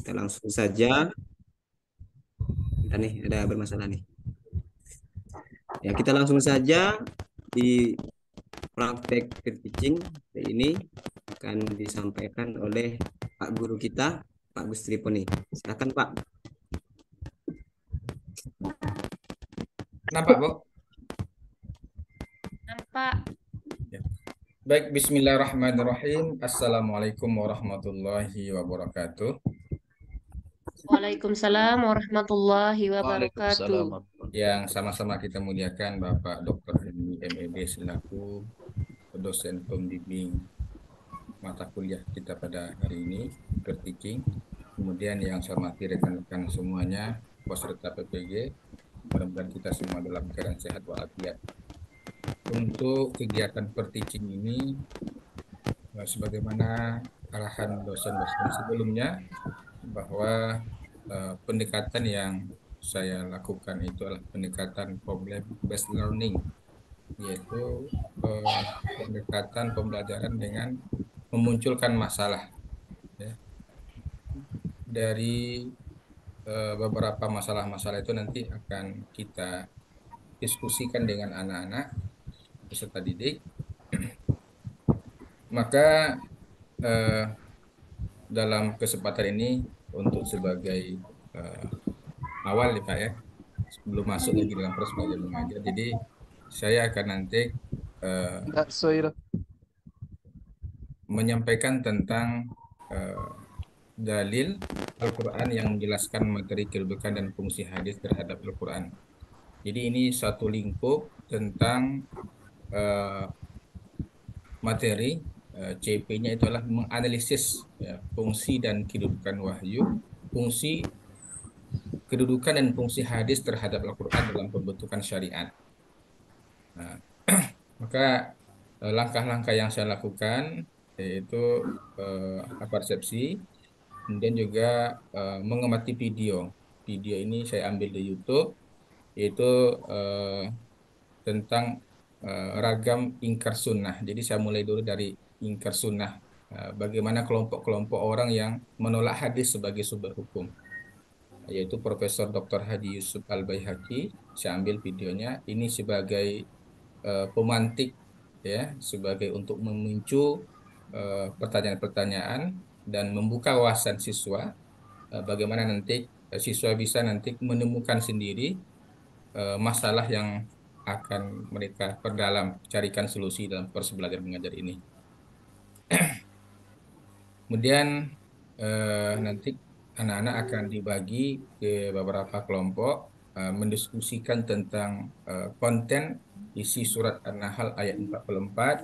kita langsung saja. Bentar nih, ada bermasalah nih. Ya, kita langsung saja di praktek peer teaching ini akan disampaikan oleh Pak Guru kita, Pak Gustri Poni. Silakan Pak. Nampak, Bu? Nampak. Ya. Baik, bismillahirrahmanirrahim. Assalamualaikum warahmatullahi wabarakatuh. Waalaikumsalam warahmatullahi wabarakatuh. Waalaikumsalam. Yang sama-sama kita muliakan Bapak Dr. Heni MED selaku dosen pembimbing mata kuliah kita pada hari ini, peer teaching. Kemudian yang saya hormati rekan-rekan semuanya, peserta PPG, mudah-mudahan kita semua dalam keadaan sehat walafiat. Untuk kegiatan peer teaching ini, sebagaimana arahan dosen-dosen sebelumnya, bahwa pendekatan yang saya lakukan itu adalah pendekatan problem based learning, yaitu pendekatan pembelajaran dengan memunculkan masalah. Ya. Dari beberapa masalah-masalah itu nanti akan kita diskusikan dengan anak-anak peserta didik. Maka dalam kesempatan ini untuk sebagai awal ya Pak ya, sebelum masuk lagi dalam proses belajar mengajar, jadi saya akan nanti menyampaikan tentang dalil Al-Quran yang menjelaskan materi kedudukan dan fungsi hadis terhadap Al-Quran. Jadi ini satu lingkup tentang materi. CP-nya itu adalah menganalisis ya, fungsi dan kedudukan wahyu, fungsi kedudukan dan fungsi hadis terhadap Al-Quran dalam pembentukan syariat. Nah, maka langkah-langkah yang saya lakukan yaitu persepsi, kemudian juga mengamati video. Video ini saya ambil di YouTube, yaitu tentang ragam ingkar sunnah. Jadi saya mulai dulu dari ingkar sunnah, bagaimana kelompok-kelompok orang yang menolak hadis sebagai sumber hukum, yaitu Profesor Dr. Hadi Yusuf Al-Baihaqi. Saya ambil videonya ini sebagai pemantik ya, sebagai untuk memicu pertanyaan-pertanyaan dan membuka wawasan siswa, bagaimana nanti siswa bisa nanti menemukan sendiri masalah yang akan mereka perdalam, carikan solusi dalam proses belajar mengajar ini. Kemudian nanti anak-anak akan dibagi ke beberapa kelompok, mendiskusikan tentang konten isi surat An-Nahl ayat 44,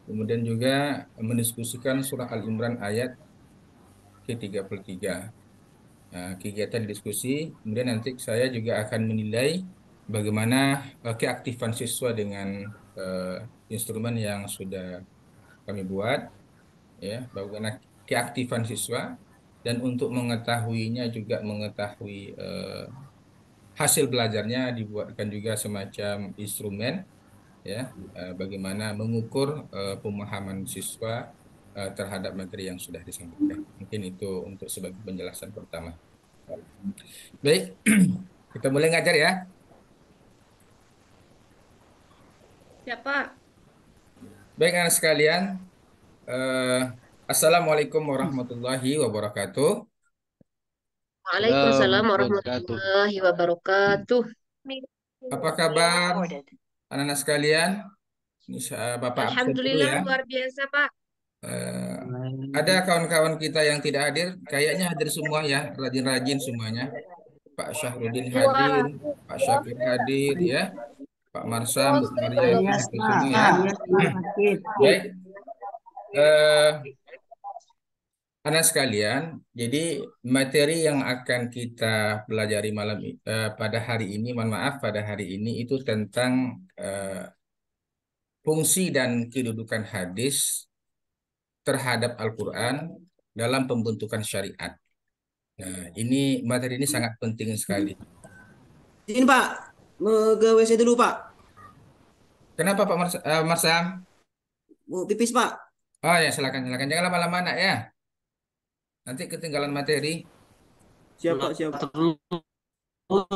kemudian juga mendiskusikan surah Al-Imran ayat ke-33. Kegiatan diskusi, kemudian nanti saya juga akan menilai bagaimana keaktifan siswa dengan instrumen yang sudah kami buat, ya, bagaimana keaktifan siswa, dan untuk mengetahuinya juga mengetahui hasil belajarnya dibuatkan juga semacam instrumen, ya, bagaimana mengukur pemahaman siswa terhadap materi yang sudah disampaikan. Mungkin itu untuk sebagai penjelasan pertama. Baik, kita mulai ngajar ya. Siapa? Baik anak sekalian, Assalamualaikum warahmatullahi wabarakatuh. Waalaikumsalam Wabarakatuh. warahmatullahi wabarakatuh. Apa kabar anak-anak sekalian? Ini Bapak absen dulu Alhamdulillah ya. luar biasa Pak. Eh, ada kawan-kawan kita yang tidak hadir, kayaknya hadir semua ya, rajin-rajin semuanya. Pak Syahrudin hadir, Pak Syakir hadir ya, Pak Marsam, Bu Maryani hadir semua ya. Baik, eh, anak sekalian, jadi materi yang akan kita pelajari pada hari ini, mohon maaf pada hari ini itu tentang fungsi dan kedudukan hadis terhadap Al-Quran dalam pembentukan syariat. Nah, ini materi ini sangat penting sekali. Ini Pak, mau ke WC dulu Pak. Kenapa Pak Marsam? Mau pipis Pak. Oh ya, silakan silakan, jangan lama-lama nak ya. Nanti ketinggalan materi. Siapa siapa?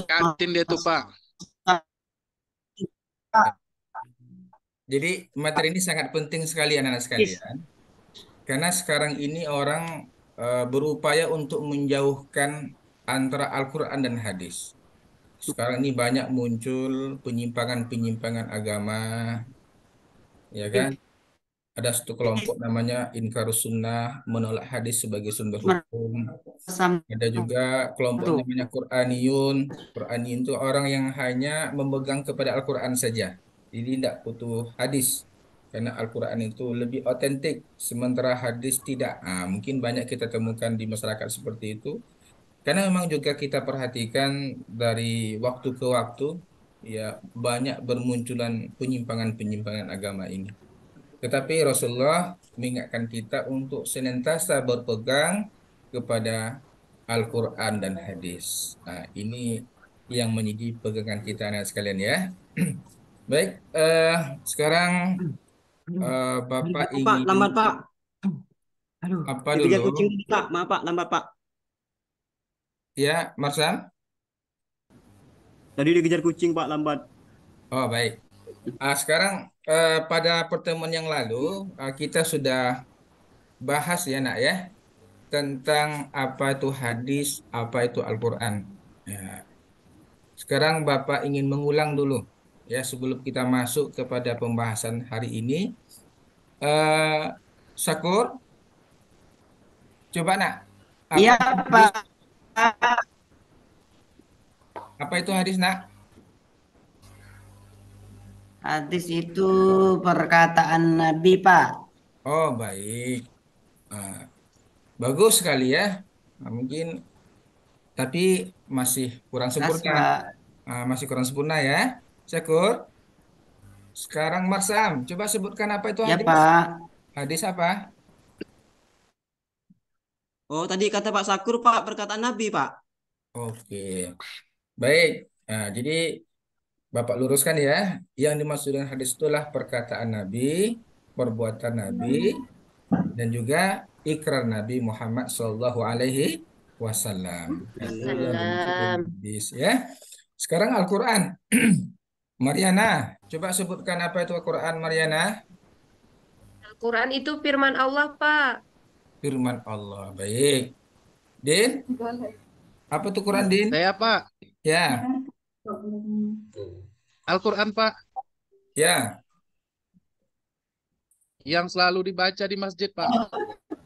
Kantin dia tuh Pak. Jadi materi ini sangat penting sekali anak-anak sekalian, karena sekarang ini orang berupaya untuk menjauhkan antara Al-Quran dan hadis. Sekarang ini banyak muncul penyimpangan-penyimpangan agama, ya kan? Ada satu kelompok namanya Inkarus Sunnah, menolak hadis sebagai sumber hukum. Ada juga kelompok namanya Quraniyun. Quraniyun itu orang yang hanya memegang kepada Al-Quran saja. Jadi tidak butuh hadis. Karena Al-Quran itu lebih otentik, sementara hadis tidak. Mungkin banyak kita temukan di masyarakat seperti itu. Karena memang juga kita perhatikan dari waktu ke waktu, ya banyak bermunculan penyimpangan-penyimpangan agama ini. Tetapi Rasulullah mengingatkan kita untuk senantiasa berpegang kepada Al-Quran dan hadis. Ini yang menjadi pegangan kita anak sekalian ya. Baik, sekarang Aduh, Bapak Pak, ingin lambat Pak. Aduh, apa dikejar dulu? kucing tadi, Pak. Maaf Pak, lambat Pak. Ya, Marsam? Tadi dikejar kucing Pak, lambat. Oh, baik. Sekarang pada pertemuan yang lalu kita sudah bahas ya nak ya tentang apa itu hadis, apa itu Al-Quran. Ya, sekarang Bapak ingin mengulang dulu ya sebelum kita masuk kepada pembahasan hari ini. Eh Syakur, coba nak, apa Iya, itu hadis? Pak. Apa itu hadis nak? Hadis itu perkataan Nabi, Pak. Oh baik. Ah, bagus sekali ya. Mungkin tapi masih kurang Kasih, sempurna. Pak. Masih kurang sempurna ya. Syakur. Sekarang Marsam, coba sebutkan apa itu Ya, hadis? Pak. Hadis apa? Oh, tadi kata Pak Sakur, Pak, perkataan Nabi, Pak. Oke, baik. Jadi Bapak luruskan ya. Yang dimaksud dengan hadis itulah perkataan Nabi, perbuatan Nabi, dan juga ikrar Nabi Muhammad Shallallahu Alaihi Wasallam. Itu yang dimaksud dengan Salam. hadis ya. Sekarang Al-Quran. Mariana, coba sebutkan apa itu Al-Quran, Mariana? Al-Quran itu firman Allah, Pak. Firman Allah. Baik. Din, apa itu Quran, Din? Saya Pak, Ya, Al-Quran Pak, ya. yang selalu dibaca di masjid Pak.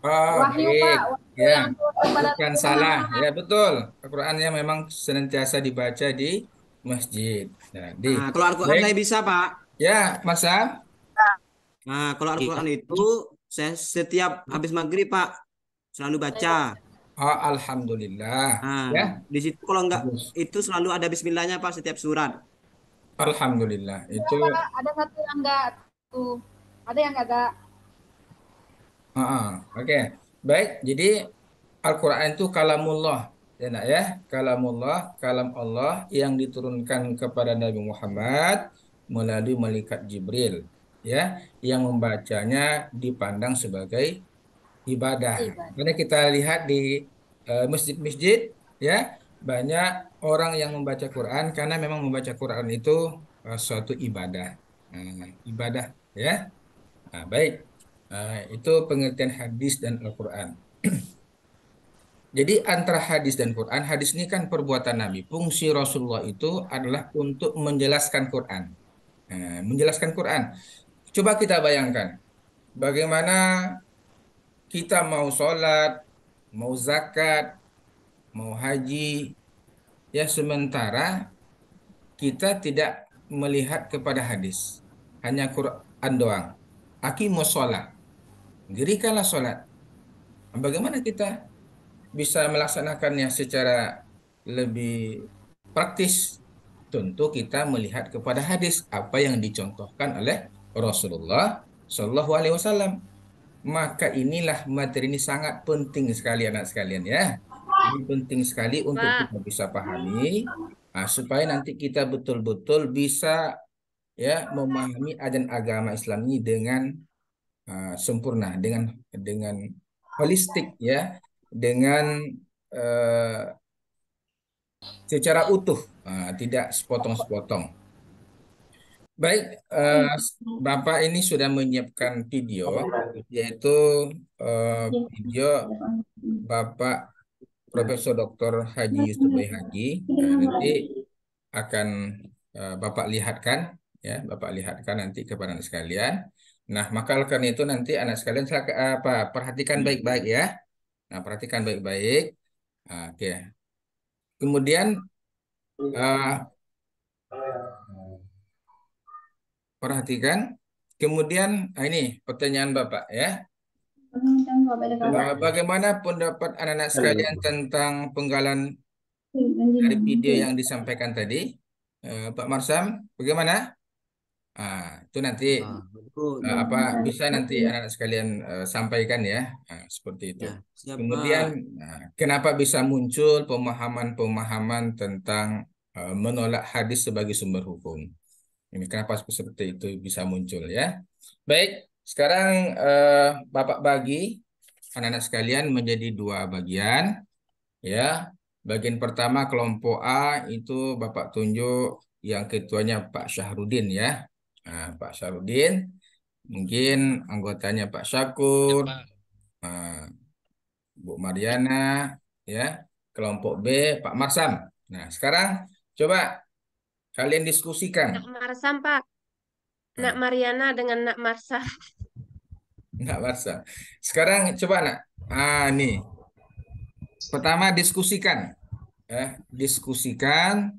Oh, Wahyu baik. Pak, wahyu Ya, yang turun kepada bukan Nabi salah. Muhammad. Ya, betul. Al-Qurannya memang senantiasa dibaca di masjid. Nah, Nah, kalau Al-Quran baik. saya bisa, Pak. Ya, Masa. Nah, kalau Al-Quran itu saya setiap habis maghrib, Pak, selalu baca. Oh, Alhamdulillah. Nah, Ya, di situ kalau enggak bagus. itu selalu ada bismillahnya, Pak, setiap surat. Alhamdulillah. Itu, Pak, ada satu yang enggak tuh. Ada yang enggak. oke. Baik, jadi Al-Quran itu kalamullah. Ya, nak ya. Kalamullah, kalam Allah yang diturunkan kepada Nabi Muhammad melalui malaikat Jibril. Ya, yang membacanya dipandang sebagai ibadah. Karena kita lihat di masjid-masjid, ya, banyak orang yang membaca Quran karena memang membaca Quran itu suatu ibadah. Ibadah, ya. Baik. Itu pengertian hadis dan Al-Quran. Jadi antara hadis dan Quran, hadis ini kan perbuatan Nabi. Fungsi Rasulullah itu adalah untuk menjelaskan Quran. Menjelaskan Quran. Coba kita bayangkan, bagaimana kita mau sholat, mau zakat, mau haji, ya sementara kita tidak melihat kepada hadis. Hanya Quran doang. Aqimus sholat. Dirikanlah sholat. Bagaimana kita bisa melaksanakannya secara lebih praktis? Tentu kita melihat kepada hadis apa yang dicontohkan oleh Rasulullah Shallallahu Alaihi Wasallam. Maka inilah materi ini sangat penting sekali anak sekalian ya. Ini penting sekali untuk Pak, kita bisa pahami supaya nanti kita betul-betul bisa ya memahami ajaran agama Islam ini dengan sempurna, dengan holistik ya, dengan eh, secara utuh, tidak sepotong-sepotong. Baik, Bapak ini sudah menyiapkan video, yaitu video Bapak Profesor Dr. Haji Yusuf Haji. Nanti akan Bapak lihatkan, ya, Bapak lihatkan nanti kepada anak sekalian. Nah, maka karena itu nanti anak sekalian perhatikan baik-baik ya. Nah, perhatikan baik-baik. Oke. Kemudian perhatikan. Kemudian ini pertanyaan Bapak ya. Bagaimana pendapat anak-anak sekalian tentang penggalan dari video yang disampaikan tadi? Pak Marsam, bagaimana? Itu nanti Betul. bisa nanti anak-anak sekalian sampaikan ya. Seperti itu. Ya, siap, Kemudian kenapa bisa muncul pemahaman-pemahaman tentang menolak hadis sebagai sumber hukum? Ini kenapa seperti itu bisa muncul ya? Baik, sekarang Bapak bagi anak-anak sekalian menjadi dua bagian ya. Bagian pertama kelompok A itu Bapak tunjuk yang ketuanya Pak Syahrudin ya. Nah, Pak Syahrudin, mungkin anggotanya Pak Syakur, Bu Mariana ya. Kelompok B Pak Marsam. Nah, sekarang coba kalian diskusikan. Nak Marsam, Pak. Nak Mariana dengan Nak Marsa. Nggak Marsam. Sekarang coba nak. Nih. Pertama diskusikan. Diskusikan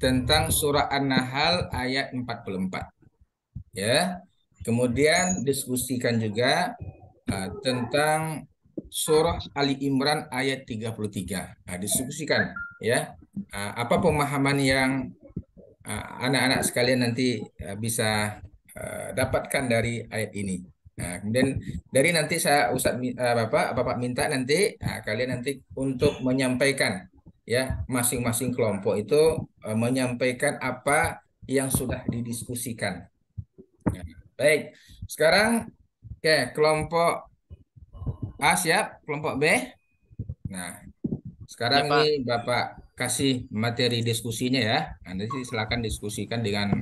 tentang surah An-Nahl ayat 44. Ya. Kemudian diskusikan juga tentang surah Ali Imran ayat 33. Diskusikan ya. Apa pemahaman yang anak-anak sekalian nanti bisa dapatkan dari ayat ini. Nah, kemudian dari nanti Bapak minta nanti kalian nanti untuk menyampaikan ya masing-masing kelompok itu menyampaikan apa yang sudah didiskusikan. Nah, baik, sekarang kelompok A siap, kelompok B. Nah, sekarang Ya, Pak. ini Bapak kasih materi diskusinya ya. Nanti silakan diskusikan dengan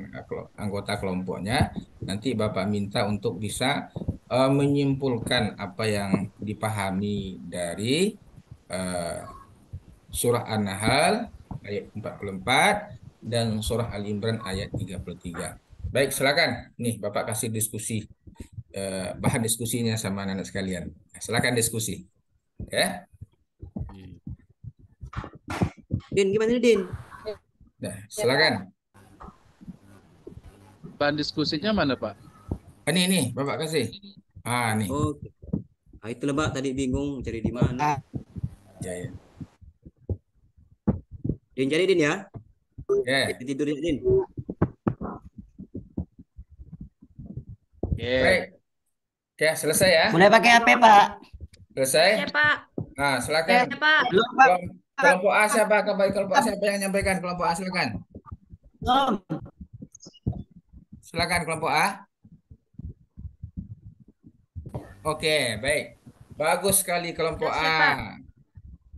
anggota kelompoknya. Nanti Bapak minta untuk bisa menyimpulkan apa yang dipahami dari surah An-Nahl ayat 44 dan surah Al-Imran ayat 33. Baik, silakan. Nih, Bapak kasih diskusi bahan diskusinya sama anak-anak sekalian. Silakan diskusi. Ya. Din, gimana nih, Din? Nah, silakan. Bahan diskusinya mana, Pak? Ini Bapak kasih. Nih. Oke. Itulah, Pak, tadi bingung cari di mana. Ya. Din, cari Din ya. Ya. Tidur ya, Din. Baik. Oke, selesai ya. Boleh pakai HP, Pak? Selesai. Ya, Pak. Silakan. Ya, Pak. Belum, Pak. Kelompok A siapa? Kelompok A siapa yang menyampaikan? Kelompok A silakan. Belum. Silakan kelompok A. Oke, baik. Bagus sekali kelompok Ya, A. Pak.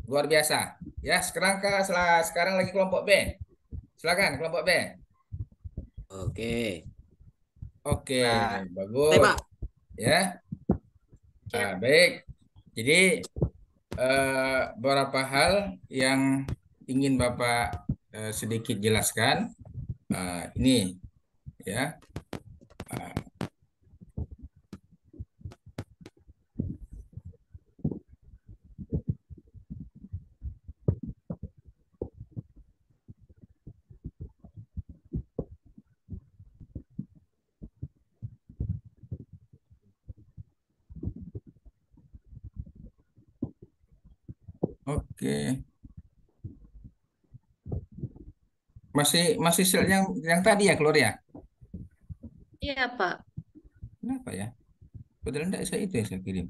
Luar biasa. Ya, sekarang lagi kelompok B. Silakan kelompok B. Oke. Oke, Nah. bagus. Oke, Pak. Ya. Baik. Jadi beberapa hal yang ingin Bapak sedikit jelaskan. Ini ya. Oke. Masih slide yang tadi ya keluar ya? Iya, Pak. Kenapa ya? Padahal enggak saya itu yang saya kirim.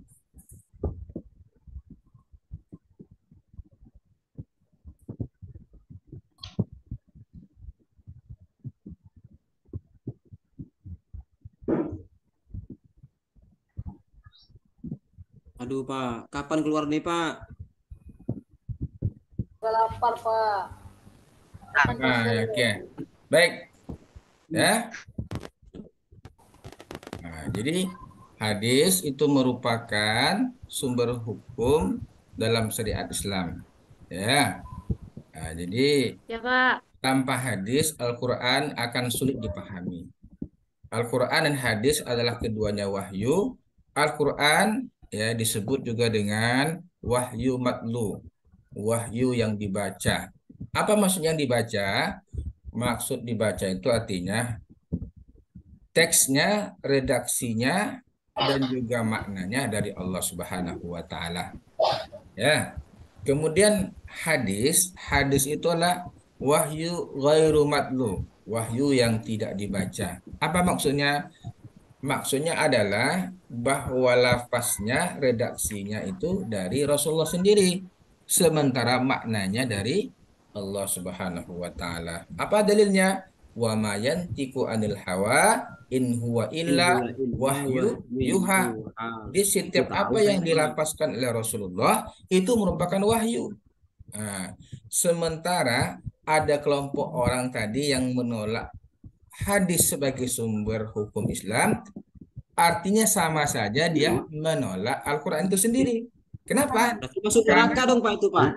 Aduh, Pak. Kapan keluar nih, Pak? Udah lapar, Pak. Nah, oke. Baik, ya. Nah, jadi hadis itu merupakan sumber hukum dalam syariat Islam. Ya. Nah, jadi Ya, Pak. tanpa hadis Al-Quran akan sulit dipahami. Al-Quran dan hadis adalah keduanya wahyu. Al-Quran ya disebut juga dengan wahyu matlu, wahyu yang dibaca. Apa maksudnya yang dibaca? Maksud dibaca itu artinya teksnya, redaksinya, dan juga maknanya dari Allah Subhanahu wa taala. Ya. Kemudian hadis, hadis itu adalah wahyu ghairu matlu, wahyu yang tidak dibaca. Apa maksudnya? Maksudnya adalah bahwa lafaznya, redaksinya itu dari Rasulullah sendiri, sementara maknanya dari Allah Subhanahu wa taala. Apa dalilnya? Wa ma yantiqu anil hawa in huwa illa wahyu yuha. Di Itu setiap tahu apa saya yang Pak. dilapaskan oleh Rasulullah itu merupakan wahyu. Nah, sementara ada kelompok orang tadi yang menolak hadis sebagai sumber hukum Islam, artinya sama saja dia menolak Al-Quran itu sendiri. Kenapa? Berarti masuk Karena neraka dong Pak itu Pak.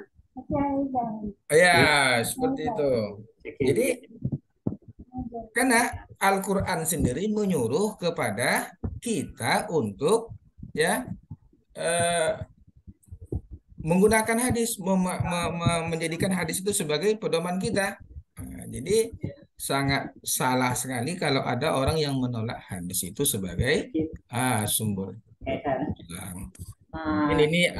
ya seperti itu. Jadi karena Al-Quran sendiri menyuruh kepada kita untuk ya eh, menggunakan hadis, menjadikan hadis itu sebagai pedoman kita. Nah, jadi sangat salah sekali kalau ada orang yang menolak hadis itu sebagai sumber Islam. Mungkin ini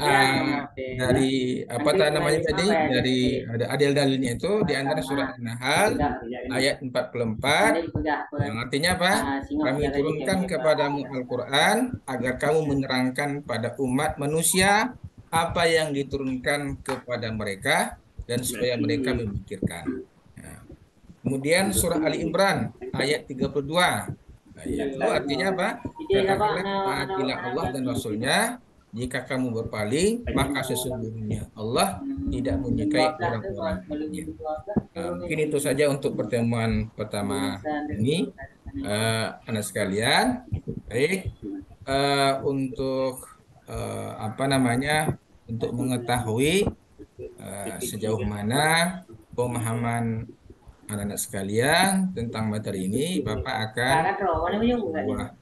dari apa namanya tadi, dari ada dalilnya itu di antara surat An-Nahl ayat 44 yang artinya apa? Kami turunkan kepadamu Al-Quran agar kamu menerangkan pada umat manusia apa yang diturunkan kepada mereka dan supaya mereka memikirkan. Nah, kemudian surah Ali Imran ayat 32. Nah, itu artinya apa? Katakanlah taatilah Allah dan Rasulnya. Jika kamu berpaling, maka sesungguhnya Allah tidak menyukai orang-orang kafir. Mungkin itu saja untuk pertemuan pertama ini, anak sekalian. Baik, untuk apa namanya, untuk mengetahui sejauh mana pemahaman anak-anak sekalian tentang materi ini, Bapak akan buat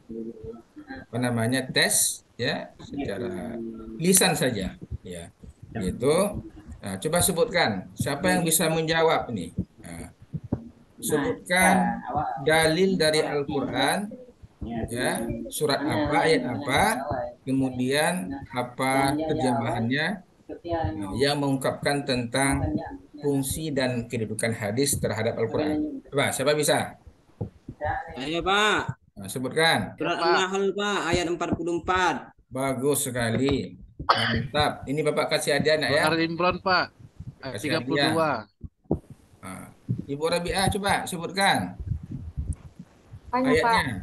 apa namanya tes ya secara lisan saja ya gitu. Nah, coba sebutkan siapa yang bisa menjawab nih. Nah, sebutkan dalil dari Al-Quran ya, surat apa, ayat apa, kemudian apa terjemahannya yang mengungkapkan tentang fungsi dan kedudukan hadis terhadap Al-Quran. Coba siapa bisa? Saya Pak. Nah, sebutkan. Surat Pak. An-Nahl Pak ayat 44. Bagus sekali. Mantap. Ini Bapak kasih hadiah nak ya. Ali Imran, Pak. Ayat Kasih hadiah. 32. Nah, Ibu Rabi'ah coba sebutkan Tanya, Pak. ayatnya,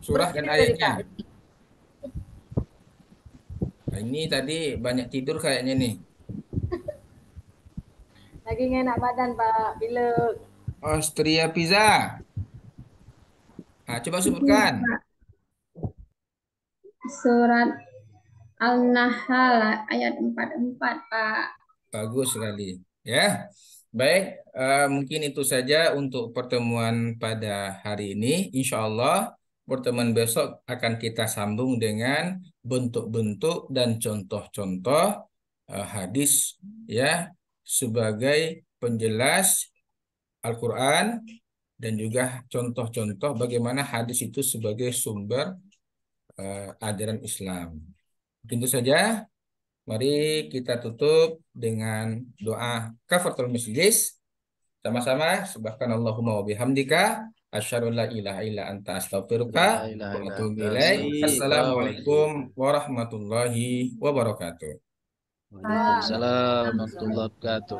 surah dan ayatnya. Nah, ini tadi banyak tidur kayaknya nih. Lagi nggak enak badan, Pak. Bila Austria Pizza. Nah, coba sebutkan. Surat Al-Nahl ayat 44, Pak. Bagus sekali. Ya. Baik, mungkin itu saja untuk pertemuan pada hari ini. Insya Allah, pertemuan besok akan kita sambung dengan bentuk-bentuk dan contoh-contoh hadis ya sebagai penjelas Al-Quran dan juga contoh-contoh bagaimana hadis itu sebagai sumber ajaran Islam. Mungkin itu saja. Mari kita tutup dengan doa kafaratul majlis. Sama-sama. Subhanallahumma wa bihamdika. Asyhadu an la ilaha illa anta astaghfiruka wa atubu ilaik. Assalamualaikum warahmatullahi wabarakatuh. Waalaikumsalam warahmatullahi wabarakatuh.